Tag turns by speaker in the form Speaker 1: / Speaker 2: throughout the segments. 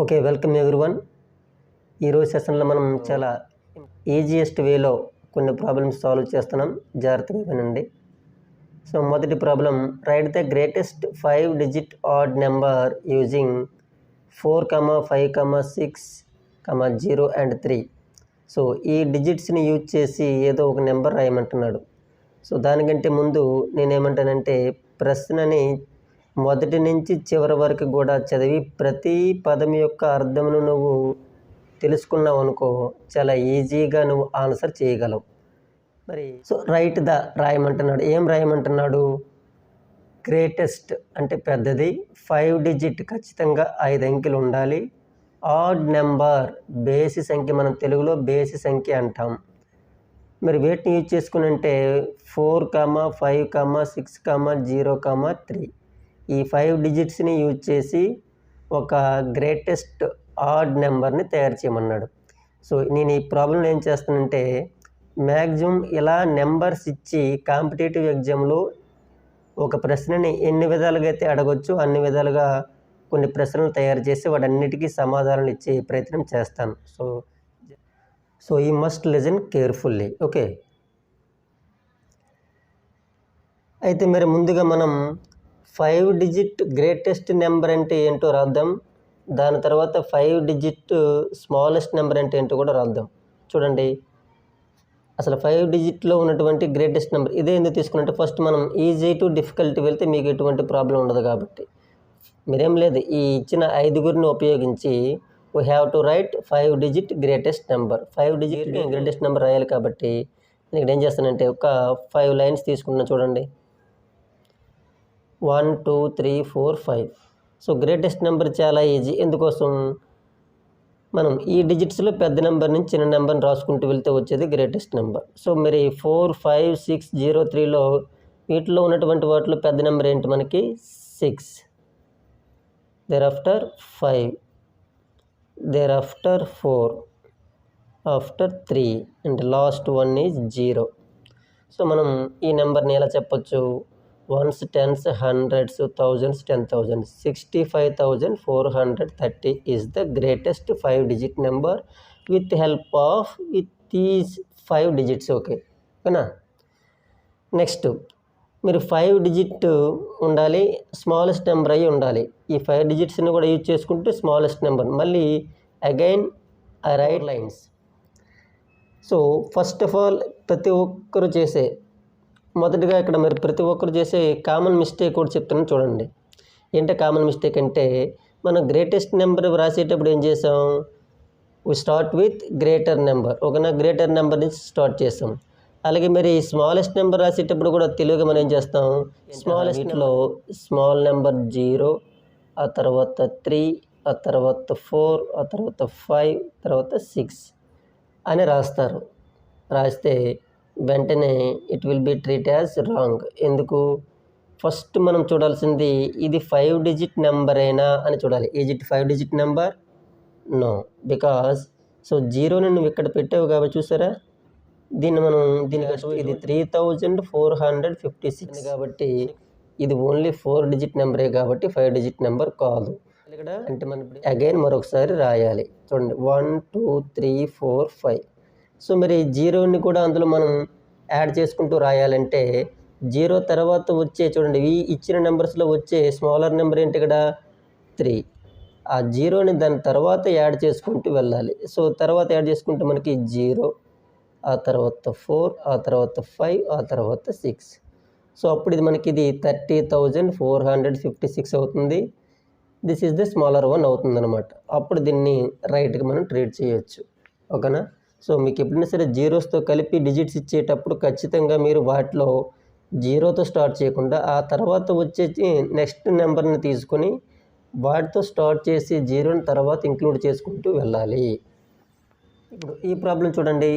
Speaker 1: Okay, welcome everyone. ఈరోజు సెషన్లో మనం చాలా ఈజియెస్ట్ వేలో కొన్ని ప్రాబ్లమ్స్ సాల్వ్ చేస్తున్నాం. జాగ్రత్తగా వినండి. సో మొదటి problem, right the greatest 5 digit odd number using 4, 5, 6, 0 and 3. So ఈ డిజిట్స్ని యూజ్ చేసి ఏదో ఒక నెంబర్ రాయమంటున్నాడు. సో దానికంటే ముందు నేనేమంటానంటే, ప్రశ్నని మొదటి నుంచి చివరి వరకు కూడా చదివి ప్రతి పదం యొక్క అర్థమును నువ్వు తెలుసుకున్నావు అనుకో, చాలా ఈజీగా నువ్వు ఆన్సర్ చేయగలవు. మరి సో రైట్ ద రాయమంటున్నాడు. ఏం రాయమంటున్నాడు? గ్రేటెస్ట్ అంటే పెద్దది, 5 డిజిట్ ఖచ్చితంగా 5 అంకెలు ఉండాలి, ఆడ్ నెంబర్ బేసి సంఖ్య, మనం తెలుగులో బేసి సంఖ్య అంటాం. మరి వీటిని యూజ్ చేసుకుని అంటే 4, 5, 6, 0, 3 ఈ 5 డిజిట్స్ని యూజ్ చేసి ఒక గ్రేటెస్ట్ ఆడ్ నెంబర్ని తయారు చేయమన్నాడు. సో నేను ఈ ప్రాబ్లం ఏం చేస్తానంటే, మ్యాక్సిమం ఇలా నెంబర్స్ ఇచ్చి కాంపిటేటివ్ ఎగ్జామ్లో ఒక ప్రశ్నని ఎన్ని విధాలుగా అయితే అడగొచ్చు అన్ని విధాలుగా కొన్ని ప్రశ్నలు తయారు చేసి వాటన్నిటికీ సమాధానాలు ఇచ్చే ప్రయత్నం చేస్తాను. So you must listen carefully. Okay, అయితే మరి ముందుగా మనం 5 డిజిట్ గ్రేటెస్ట్ నెంబర్ అంటే ఏంటో రాద్దాం. దాని తర్వాత 5 డిజిట్ స్మాలెస్ట్ నెంబర్ అంటే ఏంటో కూడా రాద్దాం. చూడండి, అసలు 5 డిజిట్లో ఉన్నటువంటి గ్రేటెస్ట్ నెంబర్ ఇదే ఎందుకు తీసుకున్నట్టే, ఫస్ట్ మనం ఈజీ టు డిఫికల్టీ వెళ్తే మీకు ఎటువంటి ప్రాబ్లం ఉండదు. కాబట్టి మీరేం లేదు, ఈ ఇచ్చిన 5గురిని ఉపయోగించి we have to right 5 digit greatest number. 5 digit greatest number రాయాలి కాబట్టి నేను ఇక్కడ ఏం చేస్తానంటే ఒక 5 లైన్స్ తీసుకున్నా. చూడండి, 1, 2, 3, 4, 5. సో గ్రేటెస్ట్ నెంబర్ చాలా ఈజీ. ఎందుకోసం, మనం ఈ డిజిట్స్లో పెద్ద నెంబర్ నుంచి చిన్న నెంబర్ని రాసుకుంటూ వెళ్తే వచ్చేది గ్రేటెస్ట్ నెంబర్. సో మరి 4, 5, 6, 0, 3లో వీటిలో ఉన్నటువంటి వాటిలో పెద్ద నెంబర్ ఏంటి మనకి? 6, thereafter 5, thereafter 4, after 3 and last one is 0. So మనం ఈ నెంబర్ని ఎలా చెప్పొచ్చు? Ones, tens, hundreds, thousands, 10,000, 65,430 is the greatest 5 digit number with help of these 5 digits. ఓకేనా? నెక్స్ట్, మీరు 5 డిజిట్ ఉండాలి, స్మాలెస్ట్ నెంబర్ అయ్యి ఉండాలి. ఈ 5 డిజిట్స్ని కూడా యూజ్ చేసుకుంటే స్మాలెస్ట్ నెంబర్. మళ్ళీ again I right lines. So first of all ప్రతి ఒక్కరు చేసే మొదటిగా ఇక్కడ మీరు ప్రతి ఒక్కరు చేసే కామన్ మిస్టేక్ కూడా చెప్తున్నాను. చూడండి, ఏంటంటే కామన్ మిస్టేక్ అంటే, మనం గ్రేటెస్ట్ నెంబర్ రాసేటప్పుడు ఏం చేసాం? We start with greater number. ఓకేనా? గ్రేటర్ నెంబర్ నుంచి స్టార్ట్ చేసాం. అలాగే మరి స్మాలెస్ట్ నెంబర్ రాసేటప్పుడు కూడా తెలుగుగా మనం ఏం చేస్తాం? స్మాలెస్ట్లో స్మాల్ నెంబర్ 0, ఆ తర్వాత 3, ఆ తర్వాత 4, ఆ తర్వాత 5, తర్వాత 6 అని రాస్తారు. రాస్తే వెంటనే it will be treat as wrong. ఎందుకు? ఫస్ట్ మనం చూడాల్సింది ఇది 5 డిజిట్ నెంబరేనా అని చూడాలి. Is it 5 digit number? No, because so 0ని నువ్వు ఇక్కడ పెట్టావు కాబట్టి చూసారా, దీన్ని ఇది 3,456 కాబట్టి ఇది ఓన్లీ 4 డిజిట్ నెంబరే కాబట్టి 5 డిజిట్ నెంబర్ కాదు. ఇక్కడ అంటే మనం అగైన్ మరొకసారి రాయాలి. చూడండి, 1, 2, 3, 4, 5. సో మరి 0ని కూడా అందులో మనం యాడ్ చేసుకుంటూ రాయాలంటే 0 తర్వాత వచ్చే, చూడండి, ఈ ఇచ్చిన నెంబర్స్లో వచ్చే స్మాలర్ నెంబర్ ఏంటి ఇక్కడ? 3. ఆ 0ని దాని తర్వాత యాడ్ చేసుకుంటూ వెళ్ళాలి. సో తర్వాత యాడ్ చేసుకుంటే మనకి 0, ఆ తర్వాత 4, ఆ తర్వాత 5, ఆ తర్వాత 6. సో అప్పుడు ఇది మనకి 30,456 అవుతుంది. This is the smaller one అవుతుంది అనమాట. అప్పుడు దీన్ని రైట్గా మనం ట్రీట్ చేయొచ్చు. ఓకేనా? సో మీకు ఎప్పుడైనా సరే జీరోస్తో కలిపి డిజిట్స్ ఇచ్చేటప్పుడు ఖచ్చితంగా మీరు వాటిలో 0తో స్టార్ట్ చేయకుండా ఆ తర్వాత వచ్చేసి నెక్స్ట్ నెంబర్ని తీసుకొని వాటితో స్టార్ట్ చేసి 0ని తర్వాత ఇంక్లూడ్ చేసుకుంటూ వెళ్ళాలి. ఇప్పుడు ఈ ప్రాబ్లం చూడండి,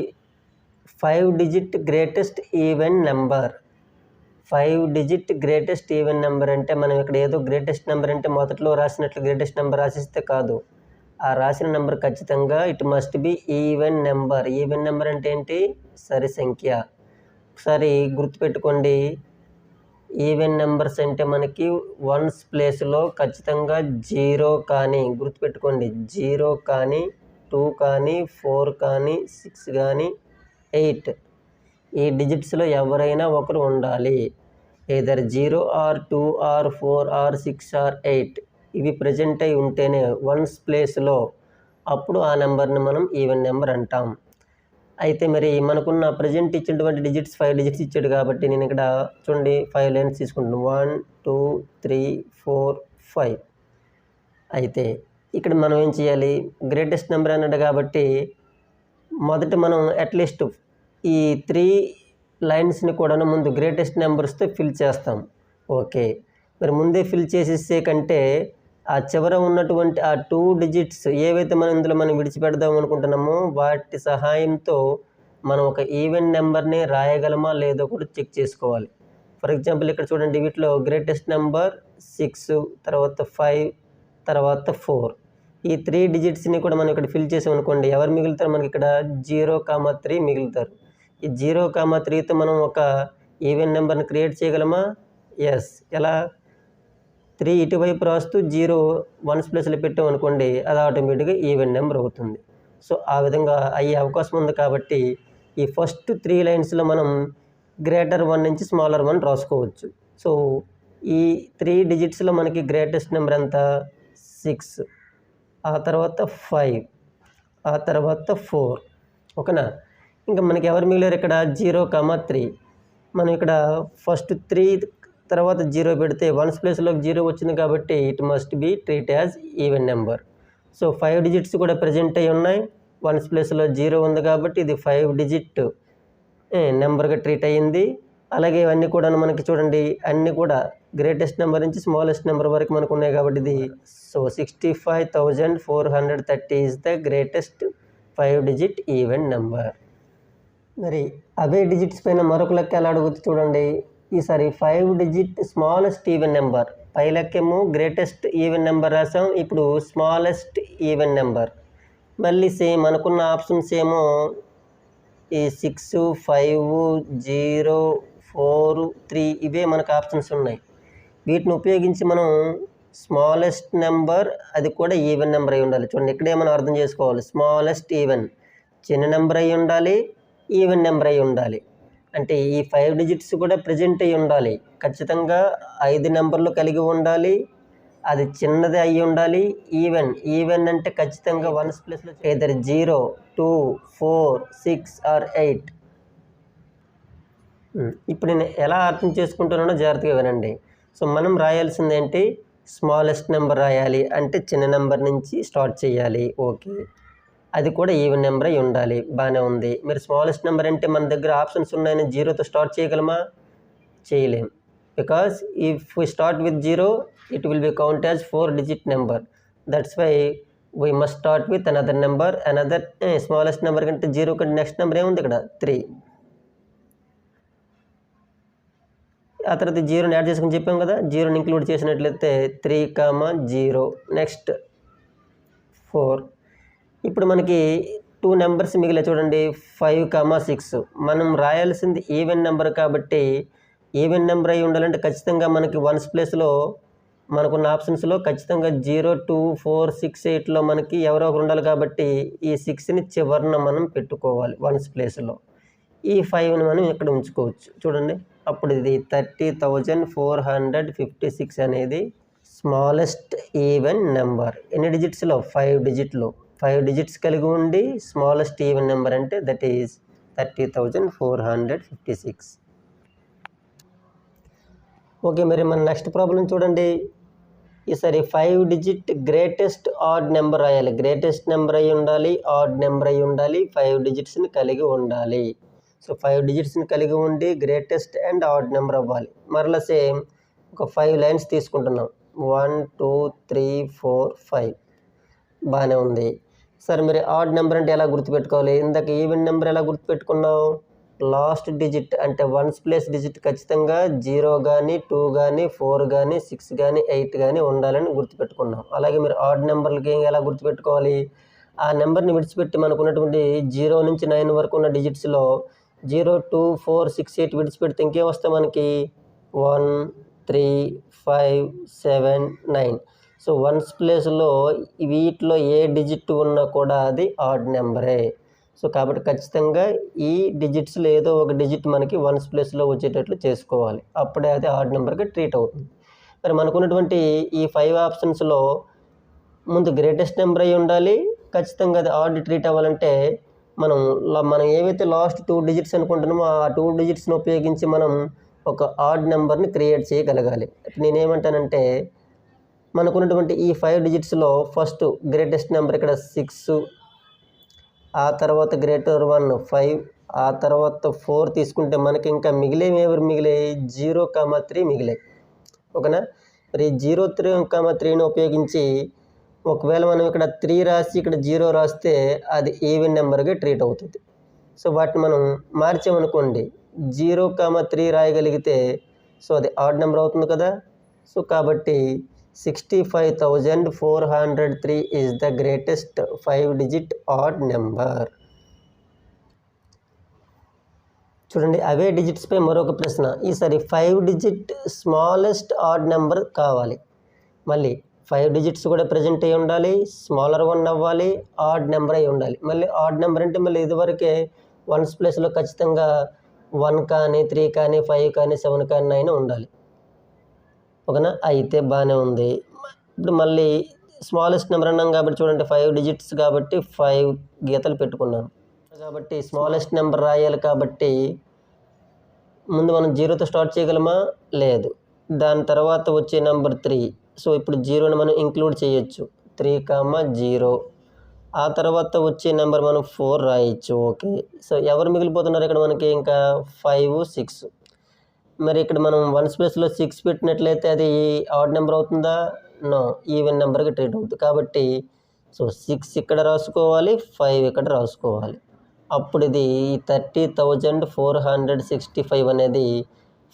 Speaker 1: 5 digit greatest even number. 5 digit greatest even number అంటే మనం ఇక్కడ ఏదో గ్రేటెస్ట్ నెంబర్ అంటే మొదట్లో రాసినట్లు గ్రేటెస్ట్ నెంబర్ రాసిస్తే కాదు. ఆ రాసిన నెంబర్ ఖచ్చితంగా it must be even number. Even number అంటే ఏంటి? సరి సంఖ్య. ఒకసారి గుర్తుపెట్టుకోండి, ఈవెన్ నెంబర్స్ అంటే మనకి వన్స్ ప్లేస్లో ఖచ్చితంగా 0 కానీ, గుర్తుపెట్టుకోండి 0 కానీ, 2 కానీ, 4 కానీ, 6 కానీ, 8 ఈ డిజిట్స్లో ఎవరైనా ఒకరు ఉండాలి. either 0 or 2 or 4 or 6 or 8 ఇవి ప్రజెంట్ అయి ఉంటేనే వన్స్ ప్లేస్లో అప్పుడు ఆ నెంబర్ని మనం ఈవెన్ నెంబర్ అంటాం. అయితే మరి మనకున్న ప్రజెంట్ ఇచ్చినటువంటి డిజిట్స్ 5 డిజిట్స్ ఇచ్చాడు కాబట్టి నేను ఇక్కడ చూడండి 5 లైన్స్ తీసుకుంటాను. 1 2 3 4 5. అయితే ఇక్కడ మనం ఏం చేయాలి, గ్రేటెస్ట్ నెంబర్ అన్నాడు కాబట్టి మొదట మనం అట్లీస్ట్ ఈ 3 లైన్స్ని కూడా ముందు గ్రేటెస్ట్ నెంబర్స్తో ఫిల్ చేస్తాం. ఓకే, మరి ముందే ఫిల్ చేసేసే కంటే ఆ చివర ఉన్నటువంటి ఆ 2 డిజిట్స్ ఏవైతే మనం ఇందులో మనం విడిచిపెడదాం అనుకుంటున్నామో వాటి సహాయంతో మనం ఒక ఈవెన్ నెంబర్ని రాయగలమా లేదో కూడా చెక్ చేసుకోవాలి. ఫర్ ఎగ్జాంపుల్ ఇక్కడ చూడండి, వీటిలో గ్రేటెస్ట్ నెంబర్ 6, తర్వాత 5, తర్వాత 4. ఈ 3 డిజిట్స్ని కూడా మనం ఇక్కడ ఫిల్ చేసాం అనుకోండి, ఎవరు మిగులుతారు మనకి ఇక్కడ 0,3 మిగులుతారు. ఈ 0,3తో మనం ఒక ఈవెన్ నెంబర్ని క్రియేట్ చేయగలమా? ఎస్. ఎలా? 3 ఇటువైపు రాస్తూ 0 వన్స్ ప్లేస్లో పెట్టాం అనుకోండి, అది ఆటోమేటిక్గా ఈవెన్ నెంబర్ అవుతుంది. సో ఆ విధంగా అయ్యే అవకాశం ఉంది కాబట్టి ఈ ఫస్ట్ 3 లైన్స్లో మనం గ్రేటర్ 1 నుంచి స్మాలర్ 1 రాసుకోవచ్చు. సో ఈ 3 డిజిట్స్లో మనకి గ్రేటెస్ట్ నెంబర్ ఎంత? 6, ఆ తర్వాత 5, ఆ తర్వాత 4. ఓకేనా? ఇంకా మనకి ఎవరు మిగిలారు ఇక్కడ? 0,3. మనం ఇక్కడ ఫస్ట్ 3 తర్వాత 0 పెడితే వన్స్ ప్లేస్లోకి 0 వచ్చింది కాబట్టి it must be treat as even number. So 5 digits కూడా ప్రజెంట్ అయి ఉన్నాయి, వన్స్ ప్లేస్లో 0 ఉంది కాబట్టి ఇది 5 డిజిట్ నెంబర్గా ట్రీట్ అయ్యింది. అలాగే ఇవన్నీ కూడా మనకి చూడండి, అన్నీ కూడా గ్రేటెస్ట్ నెంబర్ నుంచి స్మాలెస్ట్ నెంబర్ వరకు మనకు ఉన్నాయి కాబట్టి ఇది so 65,430 is the greatest 5 digit even number. మరి అవే డిజిట్స్ పైన మరొక లెక్క ఎలా అడుగుతుంది చూడండి. ఈసారి 5 డిజిట్ స్మాలెస్ట్ ఈవెన్ నెంబర్, పై లెక్కేమో గ్రేటెస్ట్ ఈవెన్ నెంబర్ రాసాం, ఇప్పుడు స్మాలెస్ట్ ఈవెన్ నెంబర్. మళ్ళీ సేమ్ అనుకున్న ఆప్షన్స్ ఏమో ఈ 6, 5, 0, 4, 3 ఇవే మనకు ఆప్షన్స్ ఉన్నాయి. వీటిని ఉపయోగించి మనం స్మాలెస్ట్ నెంబర్, అది కూడా ఈవెన్ నెంబర్ అయి ఉండాలి. చూడండి ఇక్కడే మనం అర్థం చేసుకోవాలి, స్మాలెస్ట్ ఈవెన్ చిన్న నెంబర్ అయి ఉండాలి, ఈవెన్ నెంబర్ అయి ఉండాలి. అంటే ఈ 5 డిజిట్స్ కూడా ప్రజెంట్ అయి ఉండాలి, ఖచ్చితంగా 5 నెంబర్లు కలిగి ఉండాలి, అది చిన్నది అయి ఉండాలి. ఈవెన్ అంటే ఖచ్చితంగా వన్స్ ప్లేస్లో either 0, 2, 4, 6 or 8. ఇప్పుడు నేను ఎలా అర్థం చేసుకుంటున్నానో జాగ్రత్తగా వినండి. సో మనం రాయాల్సింది ఏంటి? స్మాలెస్ట్ నెంబర్ రాయాలి అంటే చిన్న నెంబర్ నుంచి స్టార్ట్ చేయాలి. ఓకే, అది కూడా ఈవెన్ నెంబర్ అయి ఉండాలి, బాగానే ఉంది. మీరు స్మాలెస్ట్ నెంబర్ అంటే మన దగ్గర ఆప్షన్స్ ఉన్నాయని 0తో స్టార్ట్ చేయగలమా? చేయలేం. Because if we start with 0 it will be count as 4 digit number. That's why we must start with another number. Smallest number కంటే 0 కంటే నెక్స్ట్ నెంబర్ ఏముంది ఇక్కడ? 3. ఆ తర్వాత 0ని యాడ్ చేసుకుని చెప్పాం కదా, 0ని ఇంక్లూడ్ చేసినట్లయితే 3,0. నెక్స్ట్ 4. ఇప్పుడు మనకి 2 నెంబర్స్ మిగిలే చూడండి, 5,6. మనం రాయాల్సింది ఈవెన్ నెంబర్ కాబట్టి ఈవెన్ నెంబర్ అయి ఉండాలంటే ఖచ్చితంగా మనకి వన్స్ ప్లేస్లో మనకున్న ఆప్షన్స్లో ఖచ్చితంగా 0, 2, 4, 6, 8లో మనకి ఎవరో ఒకరు ఉండాలి కాబట్టి ఈ 6ని చివరన మనం పెట్టుకోవాలి వన్స్ ప్లేస్లో. ఈ 5ని మనం ఇక్కడ ఉంచుకోవచ్చు. చూడండి, అప్పుడు ఇది 30,456 అనేది స్మాలెస్ట్ ఈవెన్ నెంబర్. ఎన్ని డిజిట్స్లో? 5 డిజిట్లో. 5 డిజిట్స్ కలిగి ఉండి స్మాలెస్ట్ ఈవెన్ నెంబర్ అంటే దట్ ఈజ్ 30,456. ఓకే, మరి మన నెక్స్ట్ ప్రాబ్లం చూడండి. ఈసారి 5 డిజిట్ గ్రేటెస్ట్ ఆడ్ నెంబర్ రాయాలి. గ్రేటెస్ట్ నెంబర్ అయి ఉండాలి, ఆడ్ నెంబర్ అయి ఉండాలి, 5 డిజిట్స్ని కలిగి ఉండాలి. సో 5 డిజిట్స్ని కలిగి ఉండి గ్రేటెస్ట్ అండ్ ఆడ్ నెంబర్ అవ్వాలి. మరలా సేమ్ ఒక 5 లైన్స్ తీసుకుంటున్నాం. 1, 2, 3, 4, 5 బాగానే ఉంది. సరే, మరి ఆడ్ నెంబర్ అంటే ఎలా గుర్తుపెట్టుకోవాలి? ఇందాక ఈవెన్ నెంబర్ ఎలా గుర్తుపెట్టుకున్నావు? లాస్ట్ డిజిట్ అంటే వన్స్ ప్లేస్ డిజిట్ ఖచ్చితంగా 0 కానీ, 2 కానీ, 4 కానీ, 6 కానీ, 8 కానీ ఉండాలని గుర్తుపెట్టుకున్నాం. అలాగే మీరు ఆడ్ నెంబర్లకి ఎలా గుర్తుపెట్టుకోవాలి? ఆ నెంబర్ని విడిచిపెట్టి మనకు ఉన్నటువంటి 0 నుంచి 9 వరకు ఉన్న డిజిట్స్లో 0, 2, 4, 6, 8 విడిచిపెడితే ఇంకేం వస్తాయి మనకి? 1 3 5 7 9. సో వన్స్ ప్లేస్లో వీటిలో ఏ డిజిట్ ఉన్నా కూడా అది ఆడ్ నెంబరే. సో కాబట్టి ఖచ్చితంగా ఈ డిజిట్స్లో ఏదో ఒక డిజిట్ మనకి వన్స్ ప్లేస్లో వచ్చేటట్లు చేసుకోవాలి, అప్పుడే అది ఆడ్ నెంబర్గా ట్రీట్ అవుతుంది. మరి మనకున్నటువంటి ఈ 5 ఆప్షన్స్లో ముందు గ్రేటెస్ట్ నెంబర్ అయి ఉండాలి. ఖచ్చితంగా అది ఆడ్ ట్రీట్ అవ్వాలంటే మనం ఏవైతే లాస్ట్ 2 డిజిట్స్ అనుకుంటున్నామో ఆ 2 డిజిట్స్ని ఉపయోగించి మనం ఒక ఆడ్ నెంబర్ని క్రియేట్ చేయగలగాలి. నేనేమంటానంటే మనకున్నటువంటి ఈ 5 డిజిట్స్లో ఫస్ట్ గ్రేటెస్ట్ నెంబర్ ఇక్కడ 6, ఆ తర్వాత గ్రేటర్ 1 5, ఆ తర్వాత 4 తీసుకుంటే మనకి ఇంకా మిగిలేవి 0,3 మిగిలాయి. ఓకేనా? మరి 0,3ని ఉపయోగించి ఒకవేళ మనం ఇక్కడ 3 రాసి ఇక్కడ 0 రాస్తే అది ఈవెన్ నెంబర్గా ట్రీట్ అవుతుంది. సో వాటిని మనం మార్చామనుకోండి, 0,3 రాయగలిగితే సో అది ఆడ్ నెంబర్ అవుతుంది కదా. సో కాబట్టి 65,403 is the greatest 5 digit odd number. చూడండి, అవే డిజిట్స్పై మరొక ప్రశ్న. ఈసారి 5 డిజిట్ స్మాలెస్ట్ ఆడ్ నెంబర్ కావాలి. మళ్ళీ 5 డిజిట్స్ కూడా ప్రజెంట్ అయ్యి ఉండాలి, స్మాలర్ 1 అవ్వాలి, ఆడ్ నెంబర్ అయి ఉండాలి. మళ్ళీ ఆడ్ నెంబర్ అంటే మళ్ళీ ఇదివరకే వన్స్ ప్లేస్లో ఖచ్చితంగా 1 కానీ 3 కానీ 5 కానీ 7 కానీ 9 ఉండాలి. ఓకేనా? అయితే బాగానే ఉంది. ఇప్పుడు మళ్ళీ స్మాలెస్ట్ నెంబర్ అన్నాం కాబట్టి చూడండి, 5 డిజిట్స్ కాబట్టి 5 గీతలు పెట్టుకున్నాను. కాబట్టి స్మాలెస్ట్ నెంబర్ రాయాలి కాబట్టి ముందు మనం 0తో స్టార్ట్ చేయగలమా? లేదు. దాని తర్వాత వచ్చే నెంబర్ 3. సో ఇప్పుడు 0ని మనం ఇంక్లూడ్ చేయొచ్చు, 3,0. ఆ తర్వాత వచ్చే నెంబర్ మనం 4 రాయొచ్చు. ఓకే. సో ఎవరు మిగిలిపోతున్నారు ఇక్కడ మనకి? ఇంకా 5 6. మరి ఇక్కడ మనం వన్స్ ప్లేస్లో 6 పెట్టినట్లయితే అది ఆడ్ నెంబర్ అవుతుందా? నో, ఈవెన్ నెంబర్గా ట్రీట్ అవుతుంది. కాబట్టి సో 6 ఇక్కడ రాసుకోవాలి, 5 ఇక్కడ రాసుకోవాలి. అప్పుడు ఇది 30,465 అనేది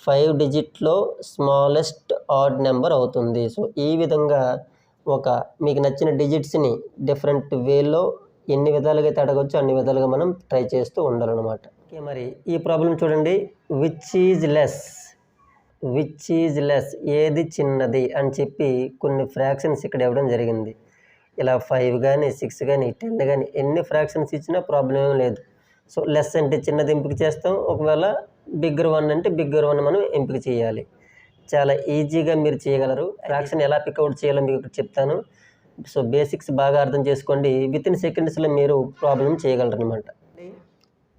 Speaker 1: 5 డిజిట్లో స్మాలెస్ట్ ఆడ్ నెంబర్ అవుతుంది. సో ఈ విధంగా మీకు నచ్చిన డిజిట్స్ని డిఫరెంట్ వేలో ఎన్ని విధాలుగా అయితే అడగవచ్చు అన్ని విధాలుగా మనం ట్రై చేస్తూ ఉండాలన్నమాట. ఓకే, మరి ఈ ప్రాబ్లం చూడండి. విచ్ ఈజ్ లెస్, ఏది చిన్నది అని చెప్పి కొన్ని ఫ్రాక్షన్స్ ఇక్కడ ఇవ్వడం జరిగింది. ఇలా 5 కానీ 6 కానీ 10 కానీ ఎన్ని ఫ్రాక్షన్స్ ఇచ్చినా ప్రాబ్లం ఏం లేదు. సో లెస్ అంటే చిన్నది ఎంపిక చేస్తాం, ఒకవేళ బిగ్గర్ 1 అంటే బిగ్గర్ 1 మనం ఎంపిక చేయాలి. చాలా ఈజీగా మీరు చేయగలరు. ఫ్రాక్షన్ ఎలా పికౌట్ చేయాలో మీకు ఇక్కడ చెప్తాను. సో బేసిక్స్ బాగా అర్థం చేసుకోండి, విత్ ఇన్ సెకండ్స్లో మీరు ప్రాబ్లం చేయగలరు అనమాట.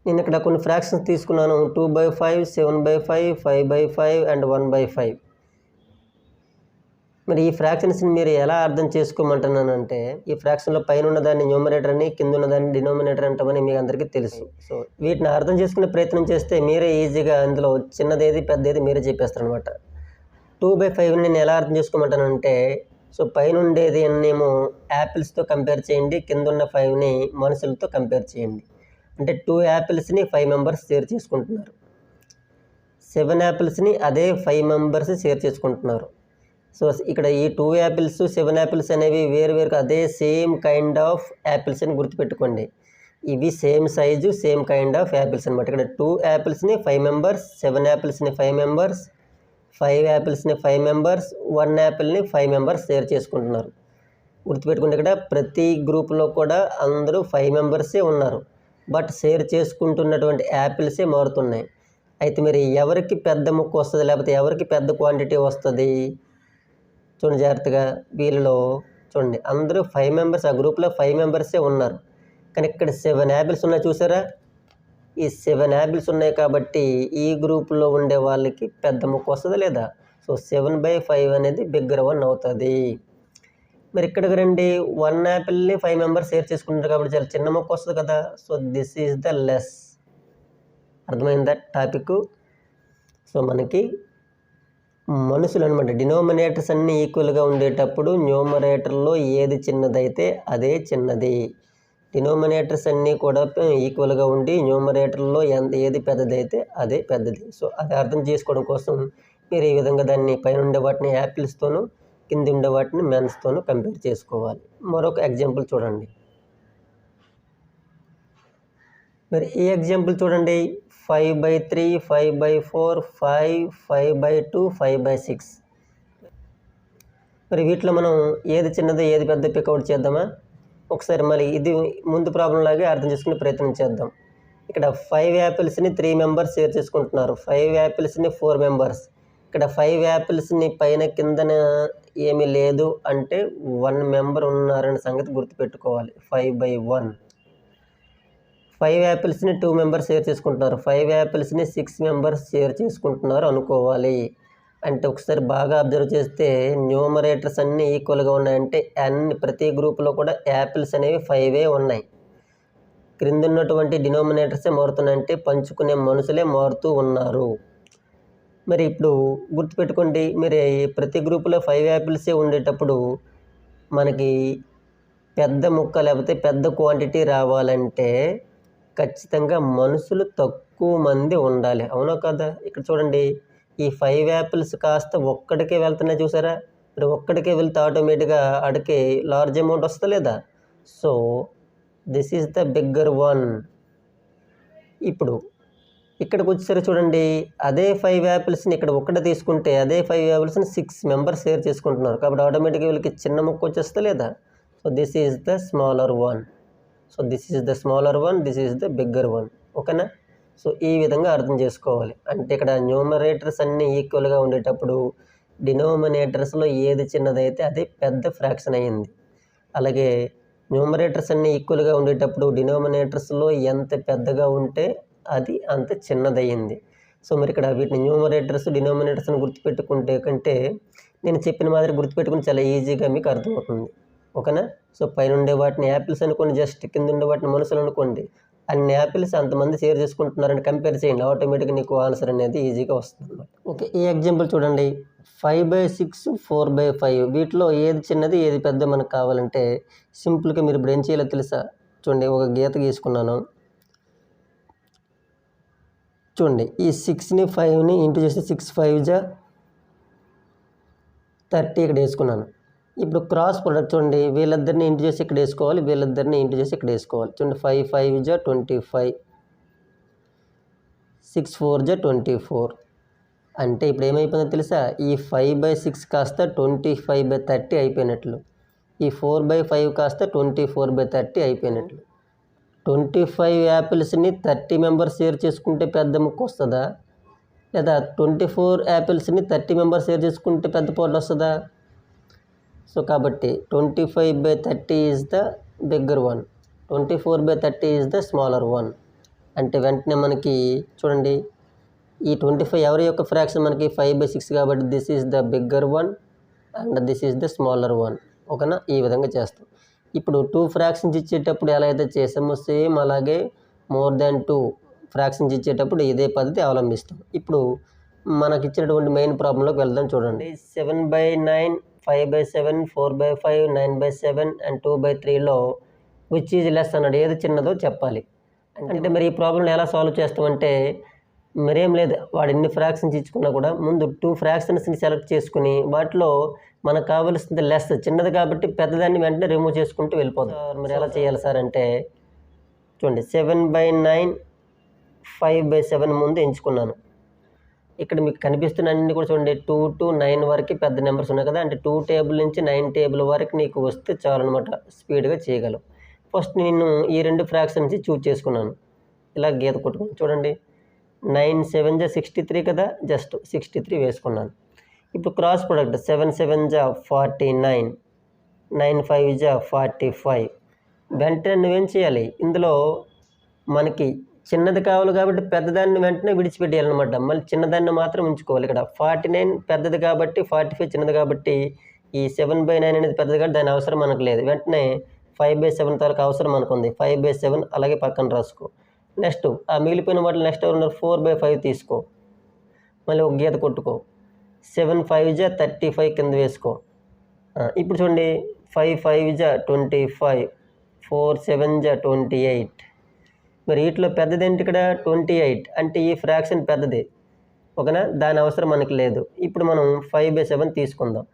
Speaker 1: నేను ఇక్కడ కొన్ని ఫ్రాక్షన్స్ తీసుకున్నాను. 2/5, 7/5, 5/5 అండ్ 1/5. మరి ఈ ఫ్రాక్షన్స్ని మీరు ఎలా అర్థం చేసుకోమంటున్నానంటే, ఈ ఫ్రాక్షన్లో పైన ఉన్నదాన్ని న్యూమరేటర్ అని, కింద ఉన్నదాన్ని డినోమినేటర్ అంటామని మీకు అందరికీ తెలుసు. సో వీటిని అర్థం చేసుకునే ప్రయత్నం చేస్తే మీరే ఈజీగా అందులో చిన్నదేది పెద్దది మీరే చెప్పేస్తారనమాట. 2/5ని నేను ఎలా అర్థం చేసుకోమంటానంటే, సో పైన ఉండేది అన్నేమో యాపిల్స్తో కంపేర్ చేయండి, కింద ఉన్న 5ని మనుషులతో కంపేర్ చేయండి. అంటే 2 యాపిల్స్ని 5 మెంబర్స్ షేర్ చేసుకుంటున్నారు, 7 యాపిల్స్ని అదే 5 మెంబర్స్ షేర్ చేసుకుంటున్నారు. సో ఇక్కడ ఈ 2 యాపిల్స్ 7 యాపిల్స్ అనేవి వేరువేరుగా అదే సేమ్ కైండ్ ఆఫ్ యాపిల్స్ అని గుర్తుపెట్టుకోండి. ఇవి same size same kind of apples అనమాట. ఇక్కడ 2 యాపిల్స్ని 5 members, 7 యాపిల్స్ని 5 members, 5 యాపిల్స్ని 5 members, 1 యాపిల్ని 5 members share చేసుకుంటున్నారు. గుర్తుపెట్టుకుంటే ఇక్కడ ప్రతి గ్రూప్లో కూడా అందరూ 5 మెంబర్సే ఉన్నారు, బట్ షేర్ చేసుకుంటున్నటువంటి యాపిల్సే మారుతున్నాయి. అయితే మీరు ఎవరికి పెద్ద ముక్క వస్తుంది లేకపోతే ఎవరికి పెద్ద క్వాంటిటీ వస్తుంది చూడండి జాగ్రత్తగా. వీళ్ళలో చూడండి అందరూ 5 మెంబర్స్, ఆ గ్రూప్లో 5 మెంబర్సే ఉన్నారు, కానీ ఇక్కడ 7 యాపిల్స్ ఉన్నాయి చూసారా. ఈ 7 యాపిల్స్ ఉన్నాయి కాబట్టి ఈ గ్రూప్లో ఉండే వాళ్ళకి పెద్ద ముక్క వస్తుందా లేదా? సో 7/5 అనేది బిగ్గర్ 1 అవుతుంది. మరి ఇక్కడికి రండి, 1 యాపిల్ని 5 మెంబర్స్ షేర్ చేసుకుంటారు కాబట్టి చాలా చిన్న ముక్క వస్తుంది కదా. So this is the less. అర్థమైందా టాపిక్? సో మనకి మనుషులు అనమాట, డినోమినేటర్స్ అన్నీ ఈక్వల్గా ఉండేటప్పుడు న్యూమరేటర్లో ఏది చిన్నదైతే అదే చిన్నది, డినోమినేటర్స్ అన్నీ కూడా ఈక్వల్గా ఉండి న్యూమరేటర్లో ఏది పెద్దదైతే అదే పెద్దది. సో అది అర్థం చేసుకోవడం కోసం మీరు ఈ విధంగా దాన్ని పైన ఉండే వాటిని యాపిల్స్తోనూ కింద ఉండే వాటిని మెన్స్తోనూ కంపేర్ చేసుకోవాలి. మరొక ఎగ్జాంపుల్ చూడండి. మరి ఈ ఎగ్జాంపుల్ చూడండి, 5/3, 5/4, 5, 5/2, 5/6. మరి వీటిలో మనం ఏది చిన్నదో ఏది పెద్ద పికౌట్ చేద్దామా? ఒకసారి మళ్ళీ ఇది ముందు ప్రాబ్లం లాగే అర్థం చేసుకునే ప్రయత్నం చేద్దాం. ఇక్కడ 5 యాపిల్స్ని 3 మెంబర్స్ షేర్ చేసుకుంటున్నారు, 5 యాపిల్స్ని 4 మెంబర్స్. ఇక్కడ 5 యాపిల్స్ని పైన కిందన ఏమీ లేదు అంటే 1 మెంబర్ ఉన్నారనే సంగతి గుర్తుపెట్టుకోవాలి. 5/1. 5 యాపిల్స్ని 2 మెంబర్స్ షేర్ చేసుకుంటున్నారు, 5 యాపిల్స్ని 6 మెంబర్స్ షేర్ చేసుకుంటున్నారు అనుకోవాలి. అంటే ఒకసారి బాగా అబ్జర్వ్ చేస్తే న్యూమరేటర్స్ అన్నీ ఈక్వల్గా ఉన్నాయంటే ప్రతి గ్రూప్లో కూడా యాపిల్స్ అనేవి 5 ఉన్నాయి. క్రింద ఉన్నటువంటి డినోమినేటర్సే మారుతున్నాయంటే పంచుకునే మనుషులే మారుతూ ఉన్నారు. మరి ఇప్పుడు గుర్తుపెట్టుకోండి, మీరు ప్రతి గ్రూపులో 5 యాపిల్సే ఉండేటప్పుడు మనకి పెద్ద ముక్క లేకపోతే పెద్ద క్వాంటిటీ రావాలంటే ఖచ్చితంగా మనుషులు తక్కువ మంది ఉండాలి, అవునా కదా? ఇక్కడ చూడండి, ఈ 5 యాపిల్స్ కాస్త ఒక్కడికే వెళ్తున్నాయి చూసారా? మరి ఒక్కడికే వెళ్తే ఆటోమేటిక్గా ఆడికి లార్జ్ అమౌంట్ వస్తా లేదా? So this is the bigger one. ఇప్పుడు ఇక్కడికి వచ్చేసరికి చూడండి, అదే 5 యాపిల్స్ని ఇక్కడ ఒక్కటే తీసుకుంటే అదే 5 యాపిల్స్ని 6 మెంబర్స్ షేర్ చేసుకుంటున్నారు కాబట్టి ఆటోమేటిక్గా వీళ్ళకి చిన్న ముక్క వచ్చేస్తా లేదా? So this is the smaller one. So this is the smaller one, this is the bigger one. ఓకేనా? సో ఈ విధంగా అర్థం చేసుకోవాలి. అంటే ఇక్కడ న్యూమరేటర్స్ అన్నీ ఈక్వల్గా ఉండేటప్పుడు డినోమినేటర్స్లో ఏది చిన్నదైతే అది పెద్ద ఫ్రాక్షన్ అయ్యింది. అలాగే న్యూమరేటర్స్ అన్నీ ఈక్వల్గా ఉండేటప్పుడు డినోమినేటర్స్లో ఎంత పెద్దగా ఉంటే అది అంత చిన్నదయ్యింది. సో మరి ఇక్కడ వీటిని న్యూమరేటర్స్ డినోమినేటర్స్ని గుర్తుపెట్టుకుంటే కంటే నేను చెప్పిన మాదిరి గుర్తుపెట్టుకుని చాలా ఈజీగా మీకు అర్థమవుతుంది. ఓకేనా? సో పైన ఉండే వాటిని యాపిల్స్ అనుకోండి, జస్ట్ కింద ఉండే వాటిని మనుషులు అనుకోండి. అన్ని యాపిల్స్ అంతమంది షేర్ చేసుకుంటున్నారని కంపేర్ చేయండి, ఆటోమేటిక్గా నీకు ఆన్సర్ అనేది ఈజీగా వస్తుంది. ఓకే, ఈ ఎగ్జాంపుల్ చూడండి, 5/6, 4/5. వీటిలో ఏది చిన్నది ఏది పెద్ద మనకు కావాలంటే సింపుల్గా మీరు ఇప్పుడు ఏం చేయాలో తెలుసా? చూడండి, ఒక గీత గీసుకున్నాను. చూడండి, ఈ 6ని 5ని ఇంటూ చేస్తే 6 5 జా 30 ఇక్కడ వేసుకున్నాను. ఇప్పుడు క్రాస్ ప్రొడక్ట్ చూడండి, వీళ్ళిద్దరిని ఇంటూ చేసి ఇక్కడ వేసుకోవాలి, వీళ్ళిద్దరిని ఇంటూ చేసి ఇక్కడ వేసుకోవాలి. చూడండి, 5 5 జా 25, 6 4 జా 24. అంటే ఇప్పుడు ఏమైపోయిందో తెలుసా? ఈ 5/6 కాస్త 25/30 అయిపోయినట్లు, ఈ 4/5 కాస్త 24/30 అయిపోయినట్లు. 25 యాపిల్స్ని 30 మెంబర్స్ షేర్ చేసుకుంటే పెద్ద ముక్క వస్తుందా, లేదా 24 యాపిల్స్ని 30 మెంబర్స్ షేర్ చేసుకుంటే పెద్ద పోటీ వస్తుందా? సో కాబట్టి 25/30 is the bigger one, 24/30 is the smaller one. అంటే వెంటనే మనకి చూడండి, ఈ 25 ఎవరి యొక్క ఫ్రాక్షన్ మనకి 5/6 కాబట్టి this is the bigger one and this is the smaller one. ఓకేనా? ఈ విధంగా చేస్తాం. ఇప్పుడు 2 ఫ్రాక్షన్స్ ఇచ్చేటప్పుడు ఎలా అయితే చేసామో సేమ్ అలాగే మోర్ దాన్ 2 ఫ్రాక్షన్స్ ఇచ్చేటప్పుడు ఇదే పద్ధతి అవలంబిస్తాం. ఇప్పుడు మనకి ఇచ్చినటువంటి మెయిన్ ప్రాబ్లంలోకి వెళ్దాం. చూడండి, 7/9, 5/7, 4/5, 9/7 అండ్ 2/3లో విచ్ ఈజ్ లెస్ అన్నాడు. ఏది చిన్నదో చెప్పాలి. అంటే మరి ఈ ప్రాబ్లం ఎలా సాల్వ్ చేస్తామంటే మరేం లేదు, వాడు ఎన్ని ఫ్రాక్షన్స్ ఇచ్చుకున్నా కూడా ముందు 2 ఫ్రాక్షన్స్ని సెలెక్ట్ చేసుకుని వాటిలో మనకు కావాల్సింది లెస్ చిన్నది కాబట్టి పెద్దదాన్ని వెంటనే రిమూవ్ చేసుకుంటూ వెళ్ళిపోతాం. మరి ఎలా చేయాలి సార్ అంటే చూడండి, 7/9, 5/7 ముందు ఎంచుకున్నాను. ఇక్కడ మీకు కనిపిస్తున్న అన్ని కూడా చూడండి, 2 to 9 వరకు పెద్ద నెంబర్స్ ఉన్నాయి కదా, అంటే 2 టేబుల్ నుంచి 9 టేబుల్ వరకు నీకు వస్తే చాలు అనమాట, స్పీడ్గా చేయగలవు. ఫస్ట్ నేను ఈ 2 ఫ్రాక్షన్స్ చూజ్ చేసుకున్నాను. ఇలా గీత కొట్టుకుని చూడండి, 9 7 జా 63 కదా, జస్ట్ 63 వేసుకున్నాను. ఇప్పుడు క్రాస్ ప్రొడక్ట్ 7 7 జా 49, 9 5 జా 45. వెంటనే నువ్వేం చేయాలి, ఇందులో మనకి చిన్నది కావాలి కాబట్టి పెద్దదాన్ని వెంటనే విడిచిపెట్టేయాలన్నమాట, మళ్ళీ చిన్నదాన్ని మాత్రం ఉంచుకోవాలి. ఇక్కడ 49 పెద్దది కాబట్టి 45 చిన్నది కాబట్టి ఈ 7/9 అనేది పెద్దది కాబట్టి దాని అవసరం మనకు లేదు. వెంటనే 5/7 వరకు అవసరం మనకు ఉంది, 5/7 అలాగే పక్కన రాసుకో. నెక్స్ట్ ఆ మిగిలిపోయిన వాటిలో నెక్స్ట్ ఎవరు ఉన్నారు, 4/5 తీసుకో, మళ్ళీ ఒక గీత కొట్టుకో, 7 5 జా 35 కింద వేసుకో. ఇప్పుడు చూడండి, 5 5 జా 25, 4 7 జా 28. మరి వీటిలో పెద్దది ఏంటి ఇక్కడ 28, అంటే ఈ ఫ్రాక్షన్ పెద్దది. ఓకేనా? దాని అవసరం మనకి లేదు. ఇప్పుడు మనం 5/7 తీసుకుందాం.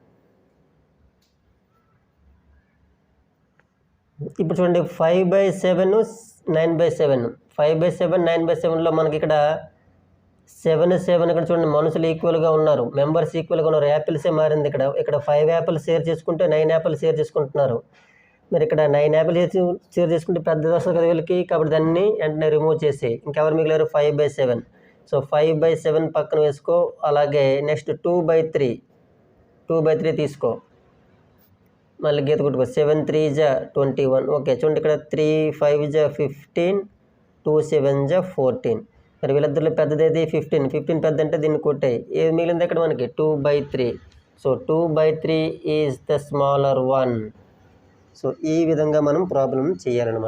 Speaker 1: ఇప్పుడు చూడండి, 5/7 9/7, 5/7 9/7లో మనకి ఇక్కడ 7 ఇక్కడ చూడండి, మనుషులు ఈక్వల్గా ఉన్నారు, మెంబర్స్ ఈక్వల్గా ఉన్నారు, యాపిల్సే మారింది. ఇక్కడ 5 యాపిల్స్ షేర్ చేసుకుంటే 9 యాపిల్స్ షేర్ చేసుకుంటున్నారు. మరి ఇక్కడ 9 యాపిల్స్ షేర్ చేసుకుంటే పెద్దది వస్తుంది కదా వీళ్ళకి, కాబట్టి దాన్ని వెంటనే రిమూవ్ చేసి ఇంకెవరు మిగిలారు 5/7. సో 5/7 పక్కన వేసుకో. అలాగే నెక్స్ట్ 2/3 తీసుకో, మళ్ళీ గీత కొట్టుకో. 7 3 = 21. ఓకే, చూడండి ఇక్కడ 3 5 = 15, 2 7 = 14. మరి వీళ్ళిద్దరిలో పెద్దది 15 పెద్ద అంటే దీన్ని కొట్టాయి. ఏది మిగిలింది ఇక్కడ మనకి 2/3. So 2/3 is the smaller one. So ఈ విధంగా మనం ప్రాబ్లం చేయాలన్నమాట.